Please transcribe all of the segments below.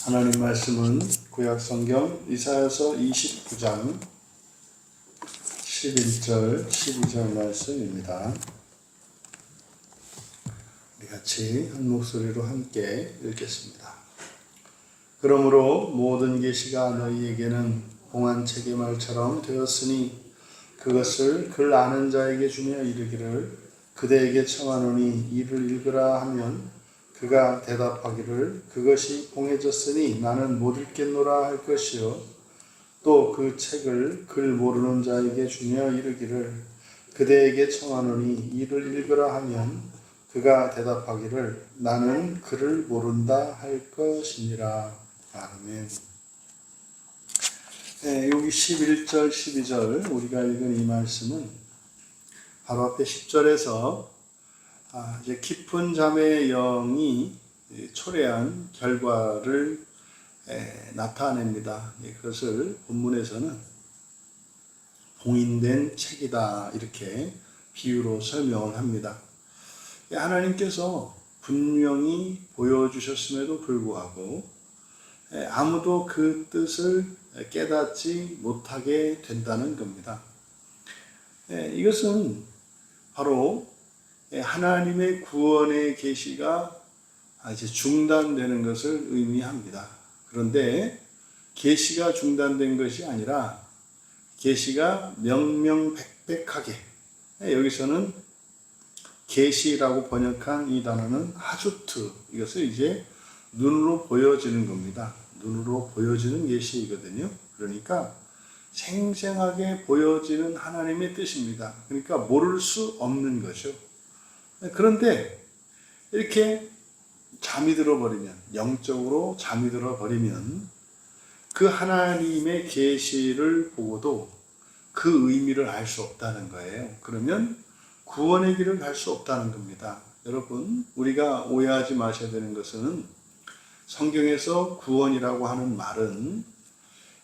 하나님 말씀은 구약성경 이사야서 29장 11절 12절 말씀입니다. 우리 같이 한 목소리로 함께 읽겠습니다. 그러므로 모든 계시가 너희에게는 봉안책의 말처럼 되었으니 그것을 글 아는 자에게 주며 이르기를 그대에게 청하노니 이를 읽으라 하면 그가 대답하기를 그것이 봉해졌으니 나는 못 읽겠노라 할 것이요 또 그 책을 글 모르는 자에게 주며 이르기를 그대에게 청하노니 이를 읽으라 하면 그가 대답하기를 나는 글을 모른다 할 것이니라. 아멘. 네, 여기 11절 12절 우리가 읽은 이 말씀은 바로 앞에 10절에서 이제 깊은 잠의 영이 초래한 결과를 나타냅니다. 그것을 본문에서는 봉인된 책이다 이렇게 비유로 설명을 합니다. 하나님께서 분명히 보여주셨음에도 불구하고 아무도 그 뜻을 깨닫지 못하게 된다는 겁니다. 이것은 바로 하나님의 구원의 계시가 이제 중단되는 것을 의미합니다. 그런데 계시가 중단된 것이 아니라 계시가 명명백백하게, 여기서는 계시라고 번역한 이 단어는 하주트, 이것을 이제 눈으로 보여지는 겁니다. 눈으로 보여지는 계시이거든요. 그러니까 생생하게 보여지는 하나님의 뜻입니다. 그러니까 모를 수 없는 거죠. 그런데 이렇게 잠이 들어버리면, 영적으로 잠이 들어버리면 그 하나님의 계시를 보고도 그 의미를 알 수 없다는 거예요. 그러면 구원의 길을 갈 수 없다는 겁니다. 여러분, 우리가 오해하지 마셔야 되는 것은 성경에서 구원이라고 하는 말은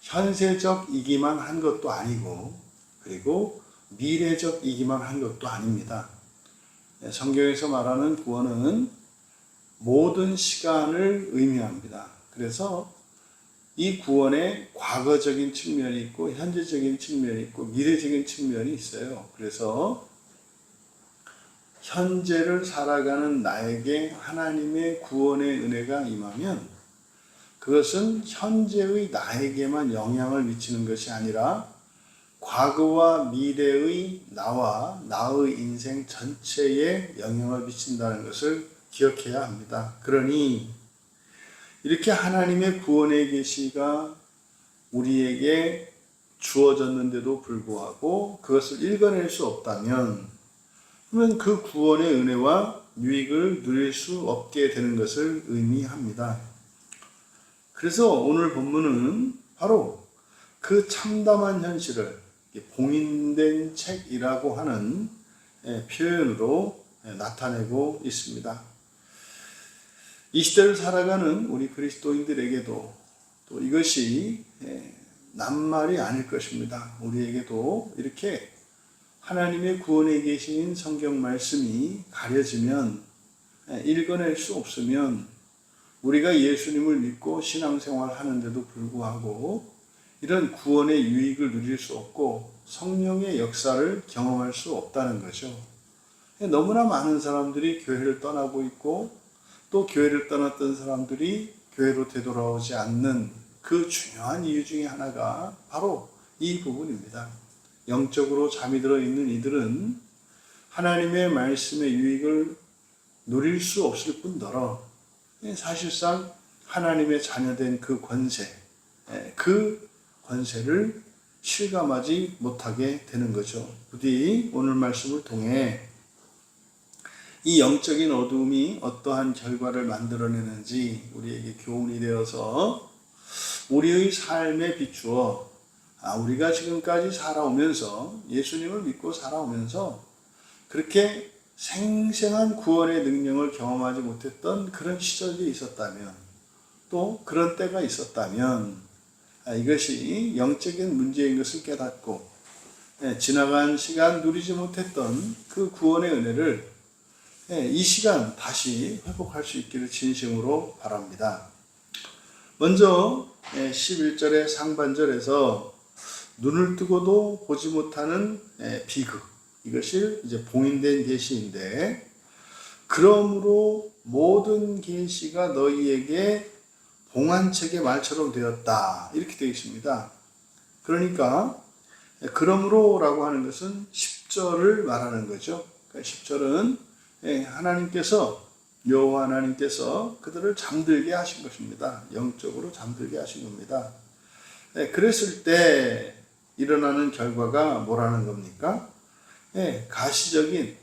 현세적이기만 한 것도 아니고 그리고 미래적이기만 한 것도 아닙니다. 성경에서 말하는 구원은 모든 시간을 의미합니다. 그래서 이 구원에 과거적인 측면이 있고 현재적인 측면이 있고 미래적인 측면이 있어요. 그래서 현재를 살아가는 나에게 하나님의 구원의 은혜가 임하면 그것은 현재의 나에게만 영향을 미치는 것이 아니라 과거와 미래의 나와 나의 인생 전체에 영향을 미친다는 것을 기억해야 합니다. 그러니 이렇게 하나님의 구원의 계시가 우리에게 주어졌는데도 불구하고 그것을 읽어낼 수 없다면 그러면 그 구원의 은혜와 유익을 누릴 수 없게 되는 것을 의미합니다. 그래서 오늘 본문은 바로 그 참담한 현실을 봉인된 책이라고 하는 표현으로 나타내고 있습니다. 이 시대를 살아가는 우리 그리스도인들에게도 또 이것이 낱말이 아닐 것입니다. 우리에게도 이렇게 하나님의 구원에 계신 성경 말씀이 가려지면 읽어낼 수 없으면 우리가 예수님을 믿고 신앙생활 하는데도 불구하고 이런 구원의 유익을 누릴 수 없고 성령의 역사를 경험할 수 없다는 거죠. 너무나 많은 사람들이 교회를 떠나고 있고 또 교회를 떠났던 사람들이 교회로 되돌아오지 않는 그 중요한 이유 중에 하나가 바로 이 부분입니다. 영적으로 잠이 들어 있는 이들은 하나님의 말씀의 유익을 누릴 수 없을 뿐더러 사실상 하나님의 자녀된 그 권세, 그 권세를 실감하지 못하게 되는 거죠. 부디 오늘 말씀을 통해 이 영적인 어두움이 어떠한 결과를 만들어내는지 우리에게 교훈이 되어서 우리의 삶에 비추어 우리가 지금까지 살아오면서 예수님을 믿고 살아오면서 그렇게 생생한 구원의 능력을 경험하지 못했던 그런 시절이 있었다면 또 그런 때가 있었다면 이것이 영적인 문제인 것을 깨닫고 지나간 시간 누리지 못했던 그 구원의 은혜를 이 시간 다시 회복할 수 있기를 진심으로 바랍니다. 먼저 11절의 상반절에서 눈을 뜨고도 보지 못하는 비극, 이것이 이제 봉인된 계시인데, 그러므로 모든 계시가 너희에게 봉안책의 말처럼 되었다, 이렇게 되어 있습니다. 그러니까 그러므로라고 하는 것은 10절을 말하는 거죠. 10절은 하나님께서, 여호와 하나님께서 그들을 잠들게 하신 것입니다. 영적으로 잠들게 하신 겁니다. 그랬을 때 일어나는 결과가 뭐라는 겁니까? 가시적인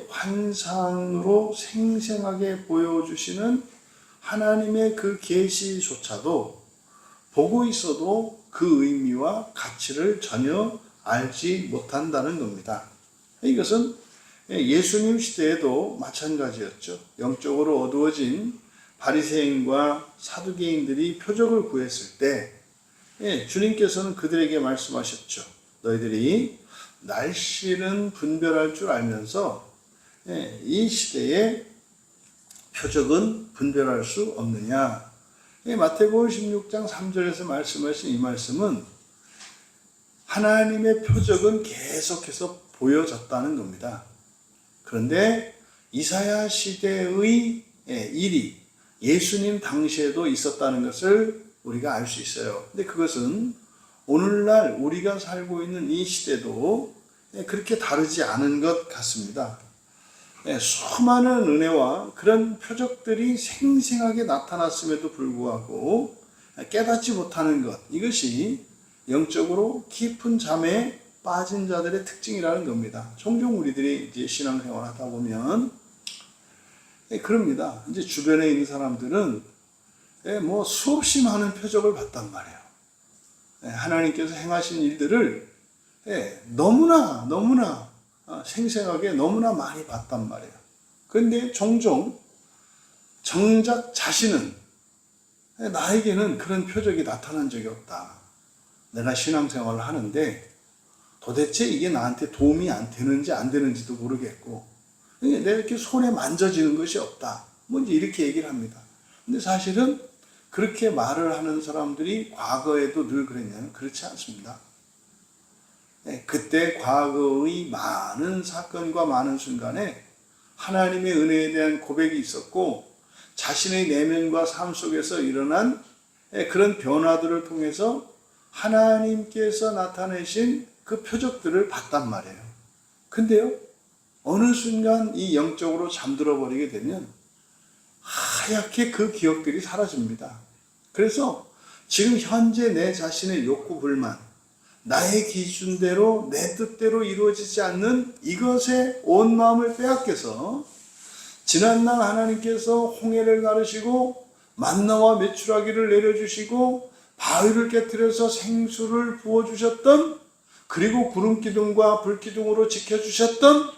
환상으로 생생하게 보여주시는 하나님의 그 계시조차도 보고 있어도 그 의미와 가치를 전혀 알지 못한다는 겁니다. 이것은 예수님 시대에도 마찬가지였죠. 영적으로 어두워진 바리새인과 사두개인들이 표적을 구했을 때 주님께서는 그들에게 말씀하셨죠. 너희들이 날씨는 분별할 줄 알면서 이 시대에 표적은 분별할 수 없느냐. 마태복음 16장 3절에서 말씀하신 이 말씀은 하나님의 표적은 계속해서 보여졌다는 겁니다. 그런데 이사야 시대의 일이 예수님 당시에도 있었다는 것을 우리가 알 수 있어요. 근데 그것은 오늘날 우리가 살고 있는 이 시대도 그렇게 다르지 않은 것 같습니다. 수많은 은혜와 그런 표적들이 생생하게 나타났음에도 불구하고 깨닫지 못하는 것, 이것이 영적으로 깊은 잠에 빠진 자들의 특징이라는 겁니다. 종종 우리들이 이제 신앙생활 하다 보면 그럽니다. 이제 주변에 있는 사람들은 뭐 수없이 많은 표적을 봤단 말이에요. 하나님께서 행하신 일들을 너무나 생생하게 너무나 많이 봤단 말이에요. 그런데 종종 정작 자신은 나에게는 그런 표적이 나타난 적이 없다. 내가 신앙생활을 하는데 도대체 이게 나한테 도움이 안 되는지 안 되는지도 모르겠고, 내가 이렇게 손에 만져지는 것이 없다. 뭐 이제 이렇게 얘기를 합니다. 근데 사실은 그렇게 말을 하는 사람들이 과거에도 늘 그랬냐면 그렇지 않습니다. 그때 과거의 많은 사건과 많은 순간에 하나님의 은혜에 대한 고백이 있었고, 자신의 내면과 삶 속에서 일어난 그런 변화들을 통해서 하나님께서 나타내신 그 표적들을 봤단 말이에요. 근데요, 어느 순간 이 영적으로 잠들어 버리게 되면 하얗게 그 기억들이 사라집니다. 그래서 지금 현재 내 자신의 욕구 불만, 나의 기준대로 내 뜻대로 이루어지지 않는 이것에 온 마음을 빼앗겨서 지난날 하나님께서 홍해를 가르시고 만나와 메추라기를 내려주시고 바위를 깨뜨려서 생수를 부어주셨던, 그리고 구름기둥과 불기둥으로 지켜주셨던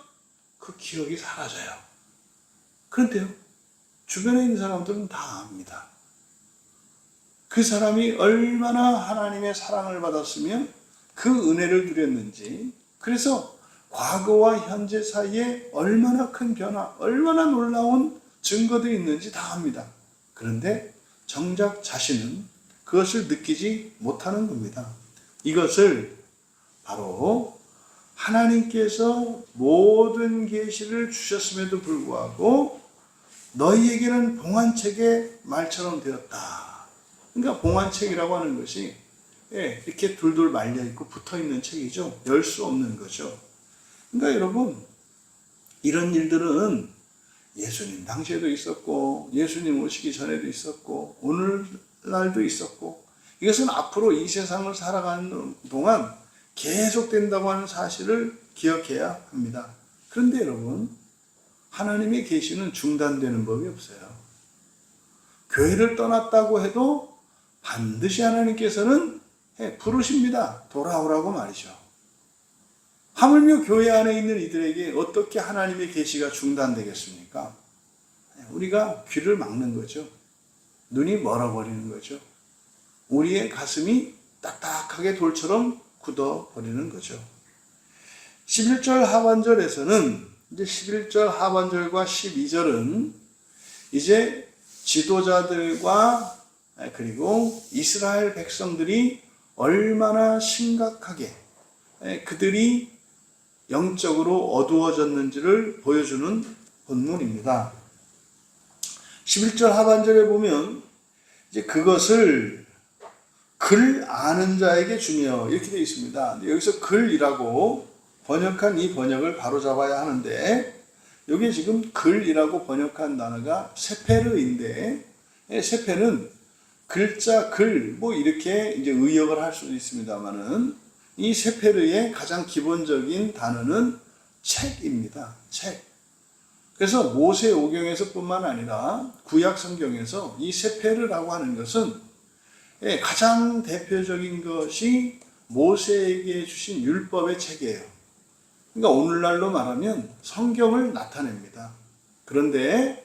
그 기억이 사라져요. 그런데요, 주변에 있는 사람들은 다 압니다. 그 사람이 얼마나 하나님의 사랑을 받았으면 그 은혜를 누렸는지, 그래서 과거와 현재 사이에 얼마나 큰 변화, 얼마나 놀라운 증거들이 있는지 다 압니다. 그런데 정작 자신은 그것을 느끼지 못하는 겁니다. 이것을 바로 하나님께서 모든 계시를 주셨음에도 불구하고 너희에게는 봉안책의 말처럼 되었다. 그러니까 봉안책이라고 하는 것이 이렇게 둘둘 말려있고 붙어있는 책이죠. 열 수 없는 거죠. 그러니까 여러분, 이런 일들은 예수님 당시에도 있었고, 예수님 오시기 전에도 있었고, 오늘날도 있었고, 이것은 앞으로 이 세상을 살아가는 동안 계속된다고 하는 사실을 기억해야 합니다. 그런데 여러분, 하나님의 계시는 중단되는 법이 없어요. 교회를 떠났다고 해도 반드시 하나님께서는 부르십니다. 돌아오라고 말이죠. 하물며 교회 안에 있는 이들에게 어떻게 하나님의 계시가 중단되겠습니까? 우리가 귀를 막는 거죠. 눈이 멀어버리는 거죠. 우리의 가슴이 딱딱하게 돌처럼 굳어버리는 거죠. 11절 하반절에서는 이제 11절 하반절과 12절은 이제 지도자들과 그리고 이스라엘 백성들이 얼마나 심각하게 그들이 영적으로 어두워졌는지를 보여주는 본문입니다. 11절 하반절에 보면 이제 그것을 글 아는 자에게 주며 이렇게 되어 있습니다. 여기서 글이라고 번역한 이 번역을 바로 잡아야 하는데, 여기 지금 글이라고 번역한 단어가 세페르인데, 세페는 글자 글 뭐 이렇게 이제 의역을 할 수도 있습니다만은, 이 세페르의 가장 기본적인 단어는 책입니다. 책. 그래서 모세오경에서뿐만 아니라 구약 성경에서 이 세페르라고 하는 것은 가장 대표적인 것이 모세에게 주신 율법의 책이에요. 그러니까 오늘날로 말하면 성경을 나타냅니다. 그런데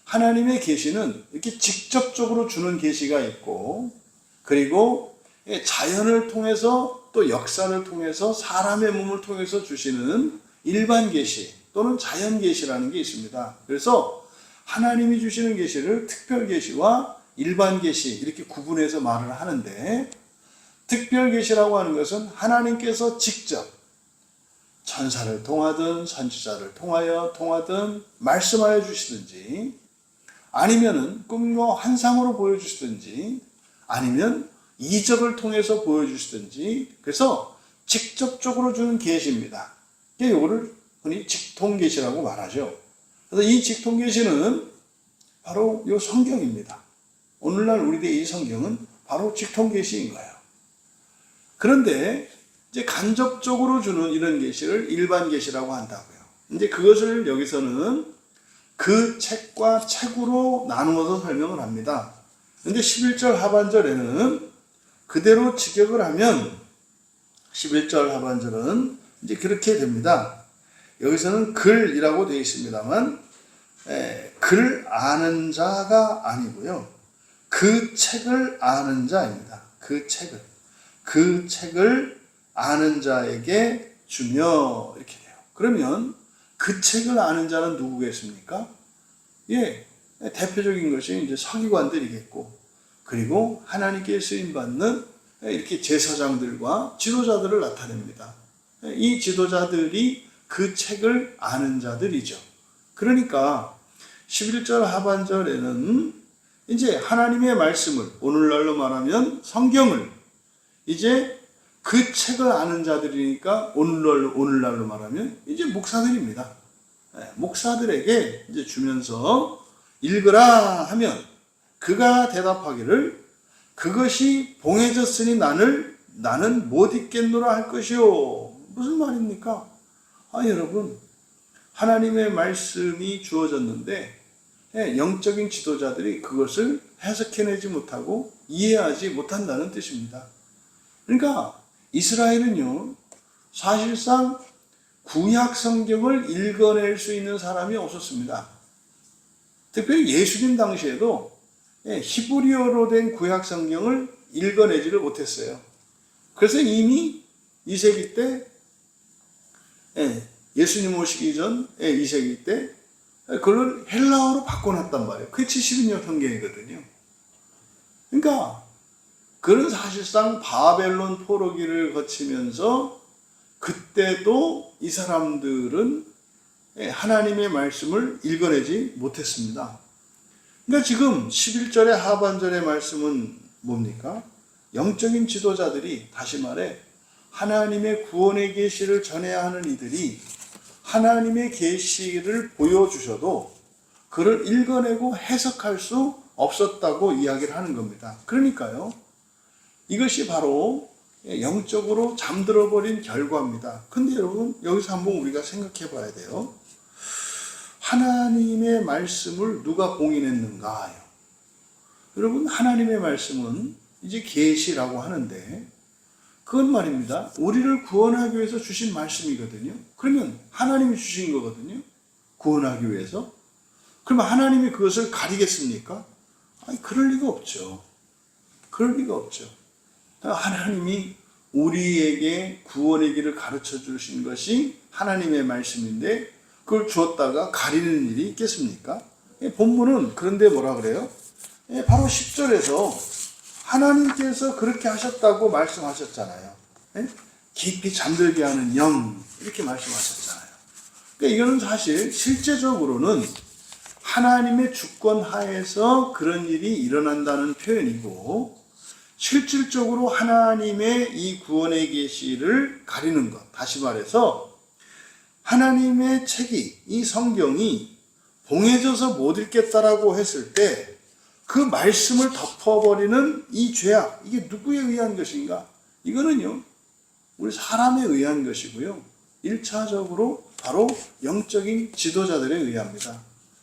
하나님의 계시는 이렇게 직접적으로 주는 계시가 있고, 그리고 자연을 통해서 또 역사를 통해서 사람의 몸을 통해서 주시는 일반 계시 또는 자연 계시라는 게 있습니다. 그래서 하나님이 주시는 계시를 특별 계시와 일반 계시 이렇게 구분해서 말을 하는데, 특별 계시라고 하는 것은 하나님께서 직접 천사를 통하든 선지자를 통하든 말씀하여 주시든지, 아니면은 꿈과 환상으로 보여주시든지, 아니면 이적을 통해서 보여주시든지, 그래서 직접적으로 주는 계시입니다. 이거를 흔히 직통계시라고 말하죠. 그래서 이 직통계시는 바로 이 성경입니다. 오늘날 우리들의 이 성경은 바로 직통계시인 거예요. 그런데 이제 간접적으로 주는 이런 계시를 일반 계시라고 한다고요. 이제 그것을 여기서는 그 책과 책으로 나누어서 설명을 합니다. 근데 11절 하반절에는 그대로 직역을 하면 11절 하반절은 이제 그렇게 됩니다. 여기서는 글이라고 되어 있습니다만, 글 아는 자가 아니고요. 그 책을 아는 자입니다. 그 책을 아는 자에게 주며 이렇게 돼요. 그러면 그 책을 아는 자는 누구겠습니까? 대표적인 것이 이제 서기관들이겠고, 그리고 하나님께 쓰임받는 이렇게 제사장들과 지도자들을 나타냅니다. 이 지도자들이 그 책을 아는 자들이죠. 그러니까 11절 하반절에는 이제 하나님의 말씀을, 오늘날로 말하면 성경을, 이제 그 책을 아는 자들이니까 오늘날로 말하면 이제 목사들입니다. 목사들에게 이제 주면서 읽으라 하면 그가 대답하기를 그것이 봉해졌으니 나는 못 읽겠노라 할 것이요. 무슨 말입니까? 여러분, 하나님의 말씀이 주어졌는데 영적인 지도자들이 그것을 해석해내지 못하고 이해하지 못한다는 뜻입니다. 그러니까 이스라엘은요, 사실상 구약 성경을 읽어낼 수 있는 사람이 없었습니다. 특별히 예수님 당시에도 히브리어로 된 구약 성경을 읽어내지를 못했어요. 그래서 이미 2세기 때, 예수님 오시기 전 2세기 때 그걸 헬라어로 바꿔놨단 말이에요. 그게 70년 성경이거든요. 그러니까 그는 사실상 바벨론 포로기를 거치면서 그때도 이 사람들은 하나님의 말씀을 읽어내지 못했습니다. 그러니까 지금 11절의 하반절의 말씀은 뭡니까? 영적인 지도자들이, 다시 말해 하나님의 구원의 계시를 전해야 하는 이들이 하나님의 계시를 보여주셔도 그를 읽어내고 해석할 수 없었다고 이야기를 하는 겁니다. 그러니까요, 이것이 바로 영적으로 잠들어버린 결과입니다. 근데 여러분, 여기서 한번 우리가 생각해 봐야 돼요. 하나님의 말씀을 누가 봉인했는가요? 여러분, 하나님의 말씀은 이제 계시라고 하는데, 그건 말입니다, 우리를 구원하기 위해서 주신 말씀이거든요. 그러면 하나님이 주신 거거든요, 구원하기 위해서. 그러면 하나님이 그것을 가리겠습니까? 그럴 리가 없죠. 그럴 리가 없죠. 하나님이 우리에게 구원의 길을 가르쳐 주신 것이 하나님의 말씀인데 그걸 주었다가 가리는 일이 있겠습니까? 본문은 그런데 뭐라 그래요? 바로 10절에서 하나님께서 그렇게 하셨다고 말씀하셨잖아요. 예? 깊이 잠들게 하는 영, 이렇게 말씀하셨잖아요. 그러니까 이거는 사실 실제적으로는 하나님의 주권 하에서 그런 일이 일어난다는 표현이고, 실질적으로 하나님의 이 구원의 계시를 가리는 것, 다시 말해서 하나님의 책이, 이 성경이 봉해져서 못 읽겠다라고 했을 때 그 말씀을 덮어버리는 이 죄악, 이게 누구에 의한 것인가? 이거는요, 우리 사람에 의한 것이고요, 1차적으로 바로 영적인 지도자들에 의합니다.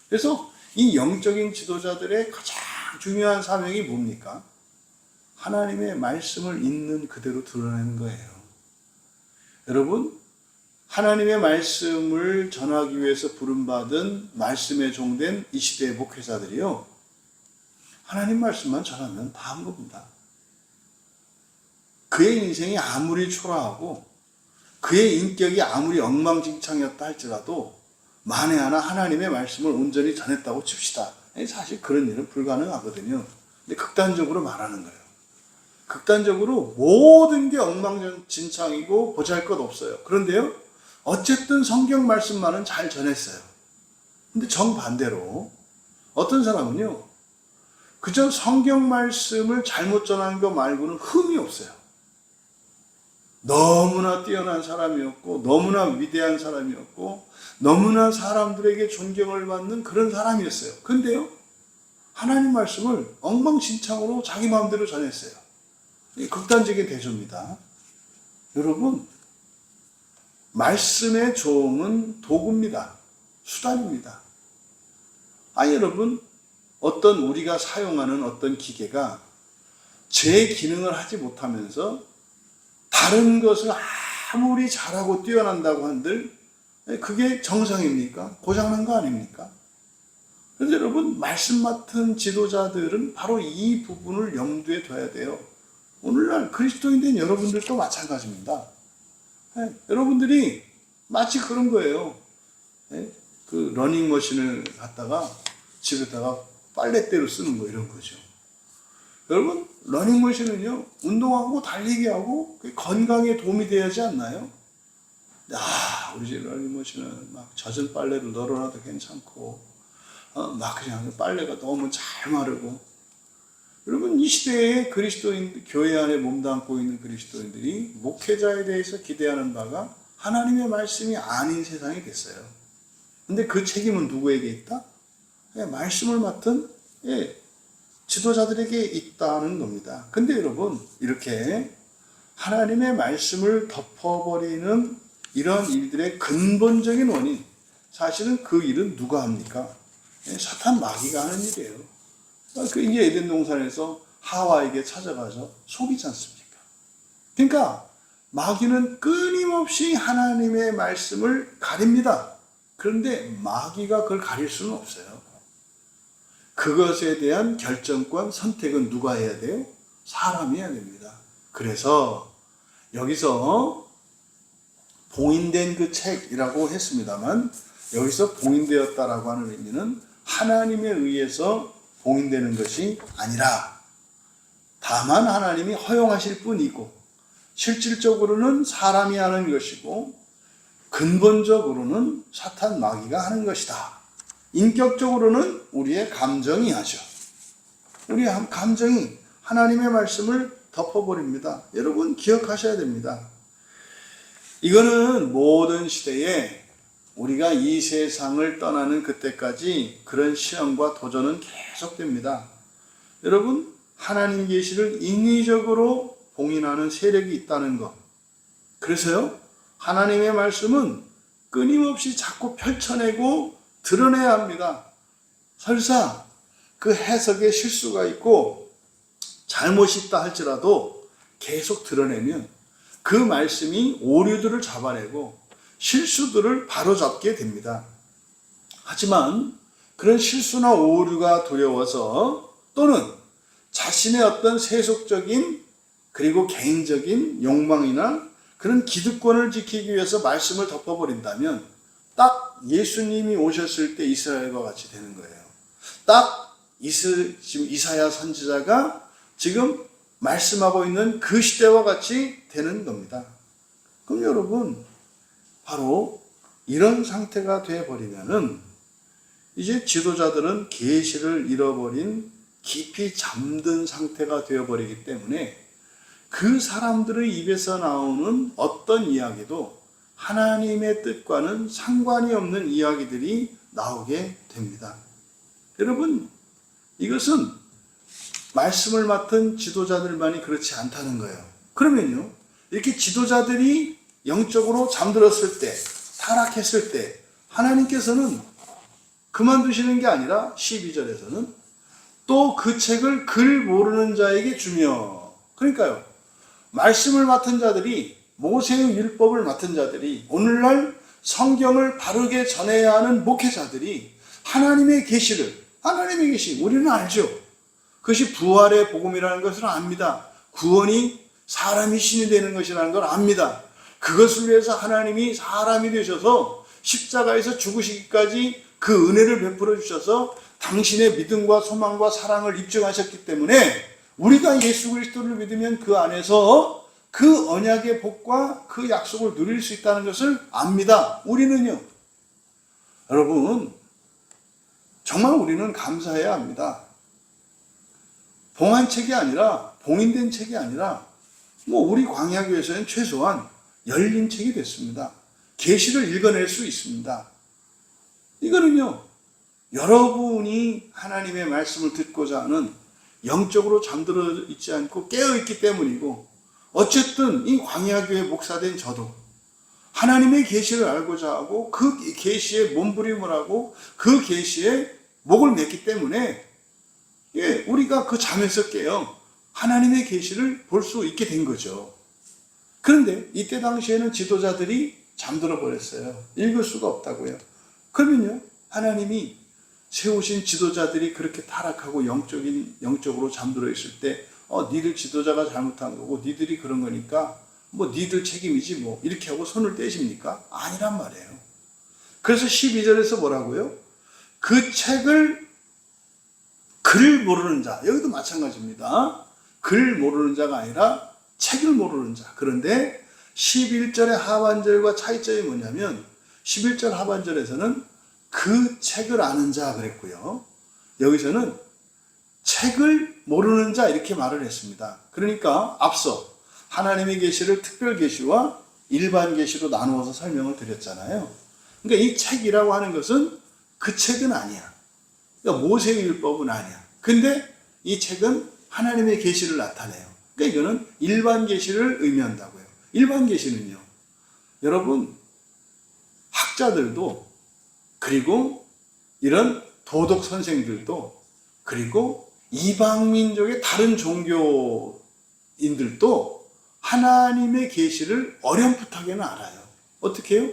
그래서 이 영적인 지도자들의 가장 중요한 사명이 뭡니까? 하나님의 말씀을 있는 그대로 드러내는 거예요. 여러분, 하나님의 말씀을 전하기 위해서 부름받은 말씀에 종된 이 시대의 목회자들이요, 하나님 말씀만 전하면 다 한 겁니다. 그의 인생이 아무리 초라하고 그의 인격이 아무리 엉망진창이었다 할지라도 만에 하나 하나님의 말씀을 온전히 전했다고 칩시다. 사실 그런 일은 불가능하거든요. 근데 극단적으로 말하는 거예요. 극단적으로 모든 게 엉망진창이고 보잘것없어요. 그런데요, 어쨌든 성경 말씀만은 잘 전했어요. 근데 정반대로 어떤 사람은요, 그저 성경 말씀을 잘못 전한 거 말고는 흠이 없어요. 너무나 뛰어난 사람이었고, 너무나 위대한 사람이었고, 너무나 사람들에게 존경을 받는 그런 사람이었어요. 근데요, 하나님 말씀을 엉망진창으로 자기 마음대로 전했어요. 극단적인 대조입니다. 여러분, 말씀의 종은 도구입니다. 수단입니다. 아니, 여러분, 어떤 우리가 사용하는 어떤 기계가 제 기능을 하지 못하면서 다른 것을 아무리 잘하고 뛰어난다고 한들 그게 정상입니까? 고장난 거 아닙니까? 그런데 여러분, 말씀 맡은 지도자들은 바로 이 부분을 염두에 둬야 돼요. 오늘날 그리스도인 된 여러분들도 마찬가지입니다. 여러분들이 마치 그런 거예요. 그 러닝머신을 갖다가 집에다가 빨랫대로 쓰는 거, 이런 거죠. 여러분, 러닝머신은요, 운동하고 달리기 하고 건강에 도움이 되지 않나요? 우리 집 러닝머신은 막 젖은 빨래를 널어놔도 괜찮고, 막 그냥 빨래가 너무 잘 마르고. 여러분, 이 시대에 그리스도인, 교회 안에 몸담고 있는 그리스도인들이 목회자에 대해서 기대하는 바가 하나님의 말씀이 아닌 세상이 됐어요. 근데 그 책임은 누구에게 있다? 말씀을 맡은 지도자들에게 있다는 겁니다. 근데 여러분, 이렇게 하나님의 말씀을 덮어버리는 이런 일들의 근본적인 원인, 사실은 그 일은 누가 합니까? 사탄 마귀가 하는 일이에요. 이제 에덴 동산에서 하와에게 찾아가서 속이지 않습니까? 그러니까 마귀는 끊임없이 하나님의 말씀을 가립니다. 그런데 마귀가 그걸 가릴 수는 없어요. 그것에 대한 결정권, 선택은 누가 해야 돼요? 사람이 해야 됩니다. 그래서 여기서 봉인된 그 책이라고 했습니다만, 여기서 봉인되었다라고 하는 의미는 하나님에 의해서 봉인되는 것이 아니라 다만 하나님이 허용하실 뿐이고, 실질적으로는 사람이 하는 것이고, 근본적으로는 사탄 마귀가 하는 것이다. 인격적으로는 우리의 감정이 하죠. 우리의 감정이 하나님의 말씀을 덮어버립니다. 여러분, 기억하셔야 됩니다. 이거는 모든 시대에 우리가 이 세상을 떠나는 그때까지 그런 시험과 도전은 계속됩니다. 여러분, 하나님 계시를 인위적으로 봉인하는 세력이 있다는 것. 그래서요, 하나님의 말씀은 끊임없이 자꾸 펼쳐내고 드러내야 합니다. 설사 그 해석에 실수가 있고 잘못이 있다 할지라도 계속 드러내면 그 말씀이 오류들을 잡아내고 실수들을 바로잡게 됩니다. 하지만 그런 실수나 오류가 두려워서, 또는 자신의 어떤 세속적인 그리고 개인적인 욕망이나 그런 기득권을 지키기 위해서 말씀을 덮어버린다면 딱 예수님이 오셨을 때 이스라엘과 같이 되는 거예요. 딱 지금 이사야 선지자가 지금 말씀하고 있는 그 시대와 같이 되는 겁니다. 그럼 여러분, 바로 이런 상태가 되어버리면은 이제 지도자들은 계시를 잃어버린 깊이 잠든 상태가 되어버리기 때문에 그 사람들의 입에서 나오는 어떤 이야기도 하나님의 뜻과는 상관이 없는 이야기들이 나오게 됩니다. 여러분, 이것은 말씀을 맡은 지도자들만이 그렇지 않다는 거예요. 그러면요, 이렇게 지도자들이 영적으로 잠들었을 때, 타락했을 때 하나님께서는 그만두시는 게 아니라 12절에서는 또 그 책을 글 모르는 자에게 주며, 그러니까요, 말씀을 맡은 자들이, 모세의 율법을 맡은 자들이, 오늘날 성경을 바르게 전해야 하는 목회자들이 하나님의 계시, 우리는 알죠. 그것이 부활의 복음이라는 것을 압니다. 구원이 사람이 신이 되는 것이라는 걸 압니다. 그것을 위해서 하나님이 사람이 되셔서 십자가에서 죽으시기까지 그 은혜를 베풀어 주셔서 당신의 믿음과 소망과 사랑을 입증하셨기 때문에 우리가 예수 그리스도를 믿으면 그 안에서 그 언약의 복과 그 약속을 누릴 수 있다는 것을 압니다. 우리는요. 여러분, 정말 우리는 감사해야 합니다. 봉한 책이 아니라, 봉인된 책이 아니라, 우리 광야교회에서는 최소한 열린 책이 됐습니다. 계시를 읽어낼 수 있습니다. 이거는요, 여러분이 하나님의 말씀을 듣고자 하는, 영적으로 잠들어 있지 않고 깨어있기 때문이고, 어쨌든 이 광야교회 목사된 저도 하나님의 계시를 알고자 하고 그 계시에 몸부림을 하고 그 계시에 목을 맸기 때문에 우리가 그 잠에서 깨어 하나님의 계시를 볼 수 있게 된 거죠. 그런데 이때 당시에는 지도자들이 잠들어 버렸어요. 읽을 수가 없다고요. 그러면요, 하나님이 세우신 지도자들이 그렇게 타락하고 영적으로 잠들어 있을 때 니들 지도자가 잘못한 거고 니들이 그런 거니까 니들 책임이지 이렇게 하고 손을 떼십니까? 아니란 말이에요. 그래서 12절에서 뭐라고요? 그 책을 글 모르는 자, 여기도 마찬가지입니다. 글 모르는 자가 아니라 책을 모르는 자. 그런데 11절의 하반절과 차이점이 뭐냐면 11절 하반절에서는 그 책을 아는 자 그랬고요. 여기서는 책을 모르는 자 이렇게 말을 했습니다. 그러니까 앞서 하나님의 계시를 특별 계시와 일반 계시로 나누어서 설명을 드렸잖아요. 그러니까 이 책이라고 하는 것은 그 책은 아니야. 그러니까 모세의 율법은 아니야. 근데 이 책은 하나님의 계시를 나타내요. 그러니까 이거는 일반 계시를 의미한다고요. 일반 계시는요, 여러분, 학자들도, 그리고 이런 도덕 선생들도, 그리고 이방민족의 다른 종교인들도 하나님의 계시를 어렴풋하게는 알아요. 어떻게 해요?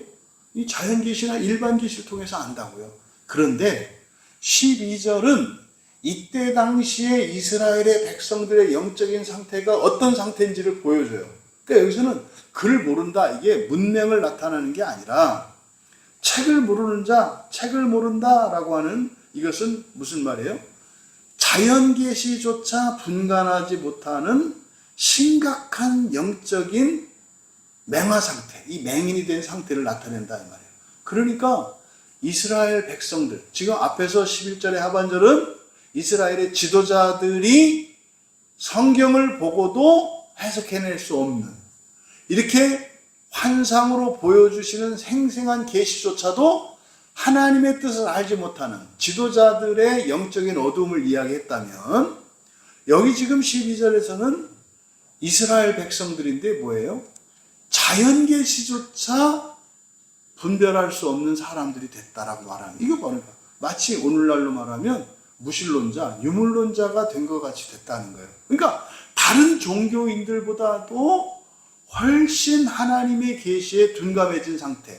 이 자연 계시나 일반 계시를 통해서 안다고요. 그런데 12절은 이때 당시에 이스라엘의 백성들의 영적인 상태가 어떤 상태인지를 보여줘요. 그러니까 여기서는 글을 모른다, 이게 문맹을 나타나는 게 아니라 책을 모르는 자, 책을 모른다라고 하는 이것은 무슨 말이에요? 자연 계시조차 분간하지 못하는 심각한 영적인 맹화 상태, 이 맹인이 된 상태를 나타낸다 이 말이에요. 그러니까 이스라엘 백성들, 지금 앞에서 11절의 하반절은 이스라엘의 지도자들이 성경을 보고도 해석해낼 수 없는, 이렇게 환상으로 보여주시는 생생한 계시조차도 하나님의 뜻을 알지 못하는 지도자들의 영적인 어둠을 이야기했다면, 여기 지금 12절에서는 이스라엘 백성들인데 뭐예요? 자연 계시조차 분별할 수 없는 사람들이 됐다라고 말하는, 이거 뭐냐? 마치 오늘날로 말하면 무신론자, 유물론자가 된 것 같이 됐다는 거예요. 그러니까 다른 종교인들보다도 훨씬 하나님의 계시에 둔감해진 상태.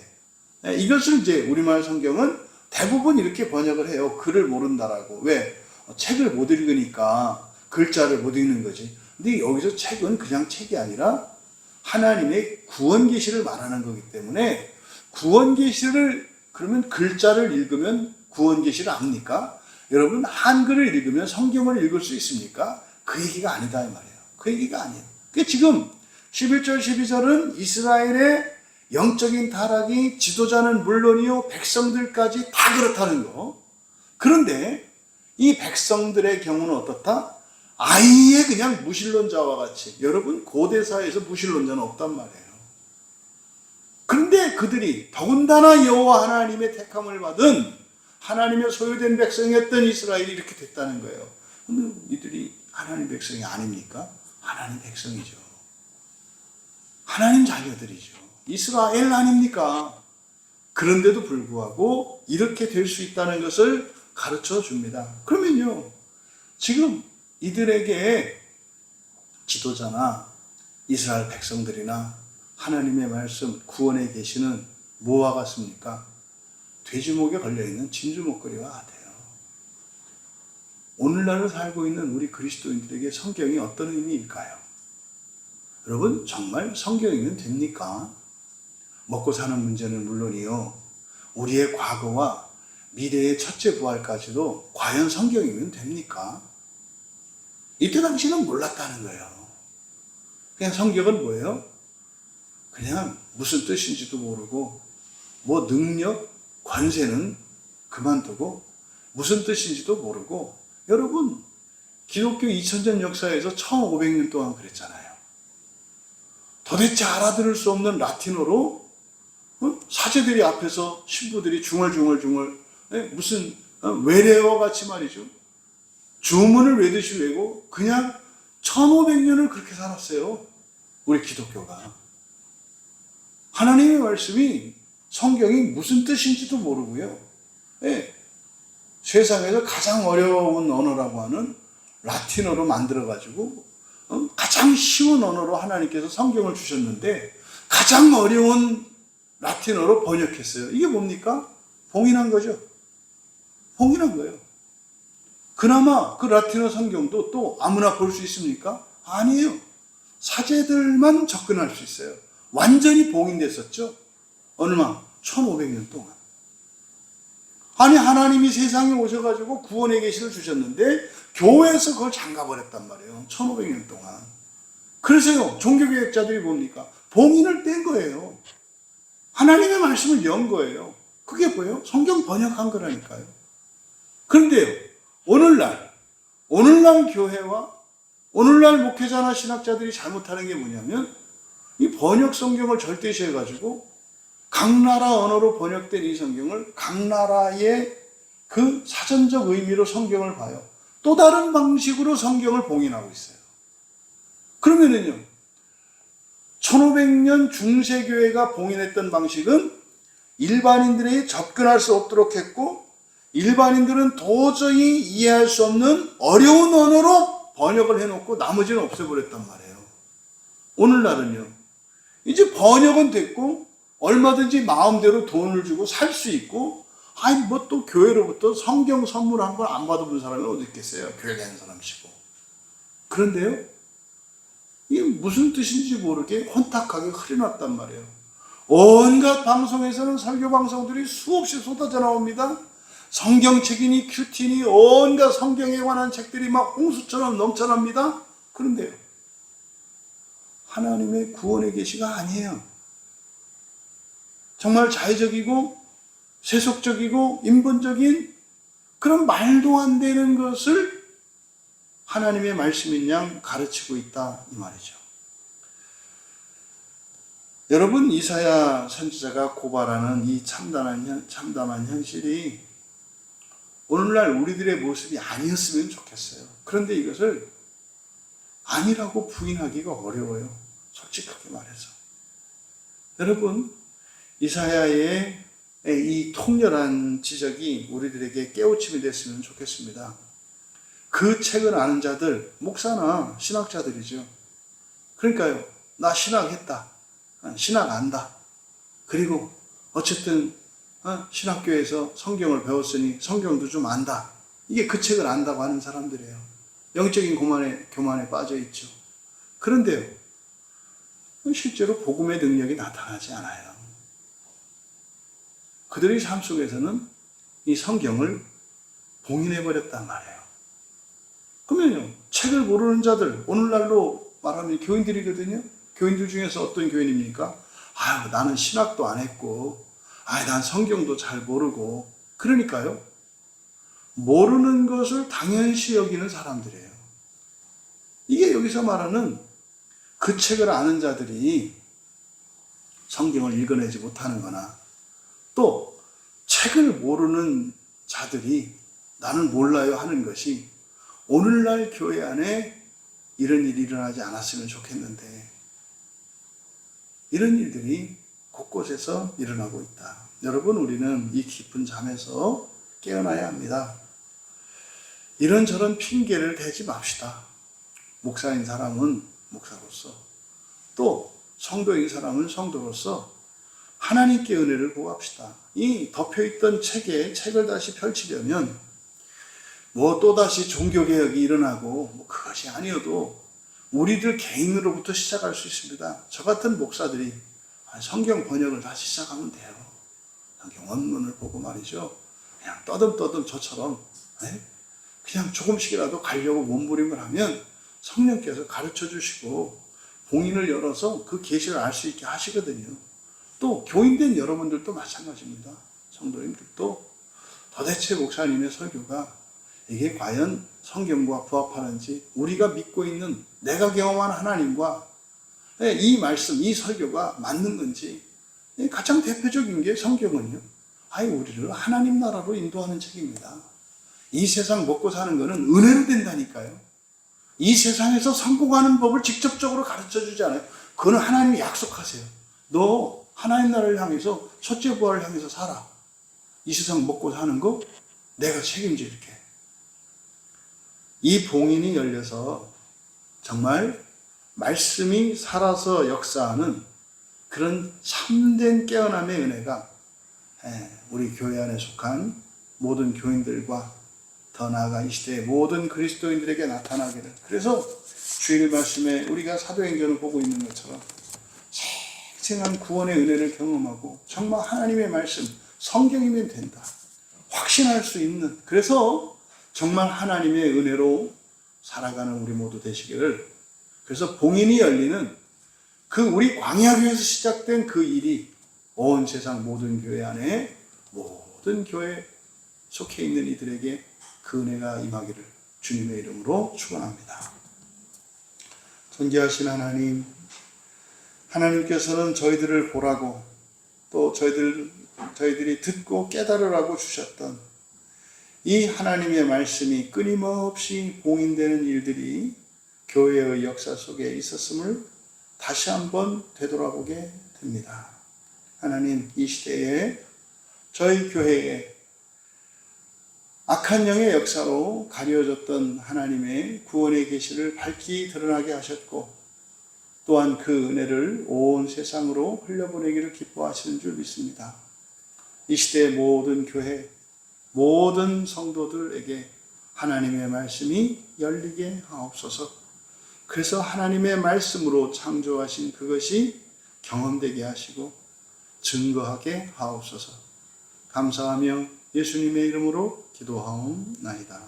이것을 이제 우리말 성경은 대부분 이렇게 번역을 해요. 글을 모른다라고. 왜? 책을 못 읽으니까 글자를 못 읽는 거지. 근데 여기서 책은 그냥 책이 아니라 하나님의 구원 계시를 말하는 거기 때문에, 구원 계시를, 그러면 글자를 읽으면 구원 계시를 압니까? 여러분, 한글을 읽으면 성경을 읽을 수 있습니까? 그 얘기가 아니다 이 말이에요. 그 얘기가 아니에요. 그러니까 지금 11절 12절은 이스라엘의 영적인 타락이 지도자는 물론이요 백성들까지 다 그렇다는 거. 그런데 이 백성들의 경우는 어떻다? 아예 그냥 무신론자와 같이. 여러분 고대사에서 무신론자는 없단 말이에요. 그런데 그들이 더군다나 여호와 하나님의 택함을 받은 하나님의 소유된 백성이었던 이스라엘이 이렇게 됐다는 거예요. 근데 이들이 하나님 백성이 아닙니까? 하나님 백성이죠. 하나님 자녀들이죠. 이스라엘 아닙니까? 그런데도 불구하고 이렇게 될 수 있다는 것을 가르쳐 줍니다. 그러면요, 지금 이들에게 지도자나 이스라엘 백성들이나 하나님의 말씀, 구원의 계시는 뭐와 같습니까? 돼지목에 걸려있는 진주목걸이와 같아요. 오늘날을 살고 있는 우리 그리스도인들에게 성경이 어떤 의미일까요? 여러분, 정말 성경이면 됩니까? 먹고 사는 문제는 물론이요, 우리의 과거와 미래의 첫째 부활까지도 과연 성경이면 됩니까? 이때 당시는 몰랐다는 거예요. 그냥 성경은 뭐예요? 그냥 무슨 뜻인지도 모르고 뭐 능력, 관세는 그만두고 무슨 뜻인지도 모르고, 여러분 기독교 2000년 역사에서 1500년 동안 그랬잖아요. 도대체 알아들을 수 없는 라틴어로 사제들이 앞에서 신부들이 중얼중얼 무슨 외래어와 같이 말이죠. 주문을 외듯이 외고 그냥 1500년을 그렇게 살았어요. 우리 기독교가. 하나님의 말씀이, 성경이 무슨 뜻인지도 모르고요. 네. 세상에서 가장 어려운 언어라고 하는 라틴어로 만들어가지고 가장 쉬운 언어로 하나님께서 성경을 주셨는데 가장 어려운 라틴어로 번역했어요. 이게 뭡니까? 봉인한 거죠. 봉인한 거예요. 그나마 그 라틴어 성경도 또 아무나 볼 수 있습니까? 아니에요. 사제들만 접근할 수 있어요. 완전히 봉인됐었죠. 얼마? 1500년 동안. 아니, 하나님이 세상에 오셔가지고 구원의 계시를 주셨는데 교회에서 그걸 잠가버렸단 말이에요. 1500년 동안. 그래서요, 종교개혁자들이 뭡니까? 봉인을 뗀 거예요. 하나님의 말씀을 연 거예요. 그게 뭐예요? 성경 번역한 거라니까요. 그런데요, 오늘날 교회와 오늘날 목회자나 신학자들이 잘못하는 게 뭐냐면, 이 번역 성경을 절대시해가지고 각 나라 언어로 번역된 이 성경을 각 나라의 그 사전적 의미로 성경을 봐요. 또 다른 방식으로 성경을 봉인하고 있어요. 그러면은요, 1500년 중세교회가 봉인했던 방식은 일반인들이 접근할 수 없도록 했고, 일반인들은 도저히 이해할 수 없는 어려운 언어로 번역을 해놓고 나머지는 없애버렸단 말이에요. 오늘날은요, 이제 번역은 됐고 얼마든지 마음대로 돈을 주고 살 수 있고, 아니 뭐 또 교회로부터 성경 선물 한 번 안 받아본 사람이 어디 있겠어요? 교회 다니는 사람치고. 그런데요, 이게 무슨 뜻인지 모르게 혼탁하게 흐려놨단 말이에요. 온갖 방송에서는 설교 방송들이 수없이 쏟아져 나옵니다. 성경책이니 큐티니 온갖 성경에 관한 책들이 막 홍수처럼 넘쳐납니다. 그런데요, 하나님의 구원의 계시가 아니에요. 정말 자의적이고 세속적이고 인본적인 그런 말도 안 되는 것을 하나님의 말씀인 양 가르치고 있다, 이 말이죠. 여러분, 이사야 선지자가 고발하는 이 참담한 현실이 오늘날 우리들의 모습이 아니었으면 좋겠어요. 그런데 이것을 아니라고 부인하기가 어려워요. 솔직하게 말해서. 여러분, 이사야의 이 통렬한 지적이 우리들에게 깨우침이 됐으면 좋겠습니다. 그 책을 아는 자들, 목사나 신학자들이죠. 그러니까요, 나 신학했다, 신학 안다, 그리고 어쨌든 신학교에서 성경을 배웠으니 성경도 좀 안다, 이게 그 책을 안다고 하는 사람들이에요. 영적인 교만에 빠져 있죠. 그런데요, 실제로 복음의 능력이 나타나지 않아요. 그들의 삶 속에서는 이 성경을 봉인해버렸단 말이에요. 그러면요, 책을 모르는 자들, 오늘날로 말하면 교인들이거든요. 교인들 중에서 어떤 교인입니까? 아유, 나는 신학도 안 했고, 난 성경도 잘 모르고. 그러니까요, 모르는 것을 당연시 여기는 사람들이에요. 이게 여기서 말하는 그 책을 아는 자들이 성경을 읽어내지 못하는 거나, 또 책을 모르는 자들이 나는 몰라요 하는 것이 오늘날 교회 안에 이런 일이 일어나지 않았으면 좋겠는데 이런 일들이 곳곳에서 일어나고 있다. 여러분, 우리는 이 깊은 잠에서 깨어나야 합니다. 이런저런 핑계를 대지 맙시다. 목사인 사람은 목사로서, 또 성도인 사람은 성도로서 하나님께 은혜를 구합시다. 이 덮여있던 책을 다시 펼치려면 또다시 종교개혁이 일어나고 그것이 아니어도 우리들 개인으로부터 시작할 수 있습니다. 저 같은 목사들이 성경 번역을 다시 시작하면 돼요. 성경 원문을 보고 말이죠. 그냥 떠듬떠듬 저처럼 그냥 조금씩이라도 가려고 몸부림을 하면 성령께서 가르쳐 주시고 봉인을 열어서 그 계시를 알 수 있게 하시거든요. 또 교인된 여러분들도 마찬가지입니다. 성도님들도 도대체 목사님의 설교가 이게 과연 성경과 부합하는지, 우리가 믿고 있는 내가 경험한 하나님과 이 말씀, 이 설교가 맞는 건지, 가장 대표적인 게 성경은요, 우리를 하나님 나라로 인도하는 책입니다. 이 세상 먹고 사는 거는 은혜로 된다니까요. 이 세상에서 성공하는 법을 직접적으로 가르쳐 주지 않아요. 그거는 하나님이 약속하세요. 너 하나님 나라를 향해서, 첫째 부활을 향해서 살아. 이 세상 먹고 사는 거 내가 책임질게. 이 봉인이 열려서 정말 말씀이 살아서 역사하는 그런 참된 깨어남의 은혜가 우리 교회 안에 속한 모든 교인들과 더 나아가 이 시대의 모든 그리스도인들에게 나타나기를. 그래서 주일 말씀에 우리가 사도행전을 보고 있는 것처럼 생생한 구원의 은혜를 경험하고 정말 하나님의 말씀, 성경이면 된다, 확신할 수 있는, 그래서 정말 하나님의 은혜로 살아가는 우리 모두 되시기를. 그래서 봉인이 열리는 우리 광야교회에서 시작된 그 일이 온 세상 모든 교회 안에, 모든 교회에 속해 있는 이들에게 그 은혜가 임하기를 주님의 이름으로 축원합니다. 존귀하신 하나님, 하나님께서는 저희들을 보라고, 또 저희들이 듣고 깨달으라고 주셨던 이 하나님의 말씀이 끊임없이 봉인되는 일들이 교회의 역사 속에 있었음을 다시 한번 되돌아보게 됩니다. 하나님, 이 시대에 저희 교회에 악한 영의 역사로 가려졌던 하나님의 구원의 계시를 밝히 드러나게 하셨고, 또한 그 은혜를 온 세상으로 흘려보내기를 기뻐하시는 줄 믿습니다. 이 시대의 모든 교회, 모든 성도들에게 하나님의 말씀이 열리게 하옵소서. 그래서 하나님의 말씀으로 창조하신 그것이 경험되게 하시고 증거하게 하옵소서. 감사하며 예수님의 이름으로 기도하옵나이다.